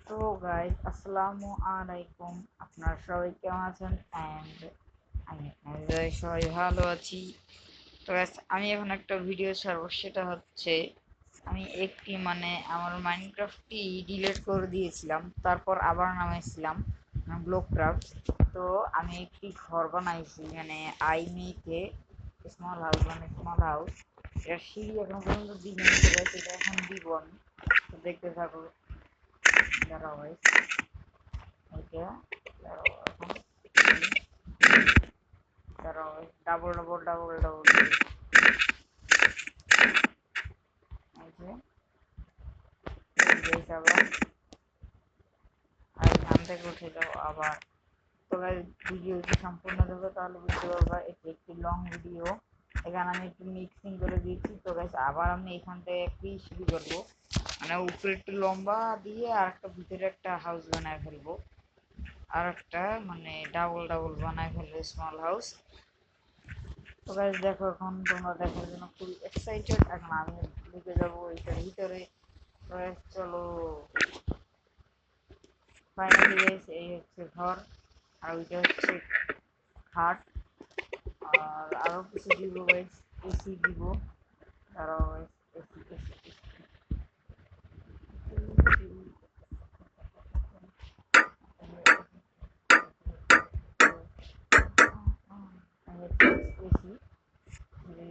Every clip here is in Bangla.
তো গাইস আসসালামু আলাইকুম, আপনারা সবাই কেমন আছেন? আমি আপনাদের সবাই ভালো আছি। তো গাইস আমি এখন একটা ভিডিও ছাড়বো, সেটা হচ্ছে আমি একটি আমার মাইনক্রাফটটি ডিলিট করে দিয়েছিলাম, তারপর আবার নামাইছিলাম ব্লকক্রাফট। তো আমি একটি ঘর বানাইছি, আইমিকে স্মল হাউস। এটা সিঁড়ি এখন পর্যন্ত দিইনি, এটা এখন দিব আমি। তো দেখতে থাকো। দাঁড়াও গাইস, ওকে, দাঁড়াও এখন, দাঁড়াও ডাবল ডাবল ডাবল ডাবল এই যে আবার আর এখান থেকে উঠে যাও আবার। তো ভিডিওটি সম্পূর্ণ দেখো, তাহলে বুঝতে পারবা এটি একটি লং ভিডিও। এখানে আমি একটু মিক্সিং করে দিয়েছি। তো গাইস আবার আমি এখান থেকে একটি শুরু করবো, উপরে একটু লম্বা দিয়ে আর একটা ভিতরে একটা হাউস বানায় ফেলবো, আর একটা ডাবল ডাবল বানায় ফেলবো স্মল হাউস। তো গাইস দেখো, এখন তোমরা দেখার জন্য খুবই এক্সাইটেড। এখন আমি ঢুকে যাবো এইটার ভিতরে। তো guys, চলো। ফাইনালি গাইস এই হচ্ছে ঘর, আর ওইটা হচ্ছে খাট। আর আরো কিছু দিব গাইস, এসি দিব। তারাও গাইস এসি এসি এসি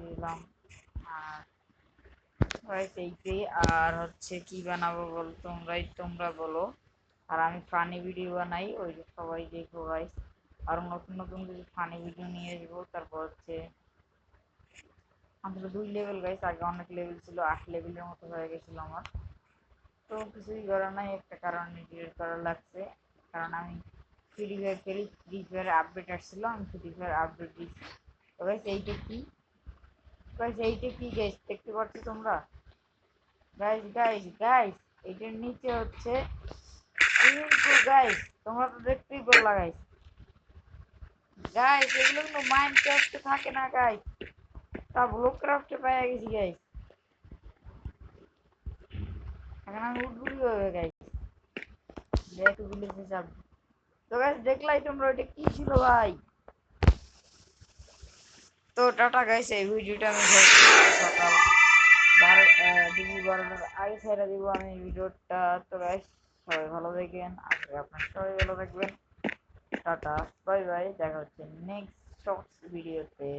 দিলাম। আর গাইস এইটাই। আর হচ্ছে কি বানাবো বলো, তোমরা বলো। আর আমি ফানি ভিডিও বানাই, ওই যে সবাই দেখো গাইস। আর নতুন নতুন কিছু ফানি ভিডিও নিয়ে আসবো। তারপর হচ্ছে আমাদের 2 লেভেল গাইস, আগে অনেক লেভেল ছিল, 8 লেভেলের মতো হয়ে গেছিল আমার। তো কিছুই করার নাই, একটা কারণে ডিলিট করা লাগছে। কারণ আমি ফ্রি ফায়ার খেলি, ফ্রি ফায়ার আপডেট আসছিল, আমি ফ্রি ফায়ার আপডেট দিচ্ছি। তো গাইস এইটা কি, গাইস দেখতে পাচ্ছ তোমরা? গাইস গাইস গাইস, এইটার নিচে হচ্ছে সুইমিং পুল গাইস। তোমরা তো দেখতেই পারলা গাইস। গাইস এগুলো কিন্তু মাইনক্রাফটে থাকে না গাইস, তা ব্লকক্রাফটে পেয়ে গেছি গাইস। এখন আমি উঠবো কিভাবে গাইস? ব্যাক টু ভিলেজে যাব। তো গাইস দেখলাই তোমরা ওইটা কি ছিল ভাই? তো টাটা গাইস, এই ভিডিওটা আমি সকাল দুপুর 12টার আগে ছেড়ে দিব আমি এই ভিডিওটা। তো গাইস সবাই ভালো থাকবেন, আজকে আপনার সবাই ভালো থাকবেন। টাটা, বাই বাই, দেখা হচ্ছে নেক্সট শর্টস ভিডিওতে।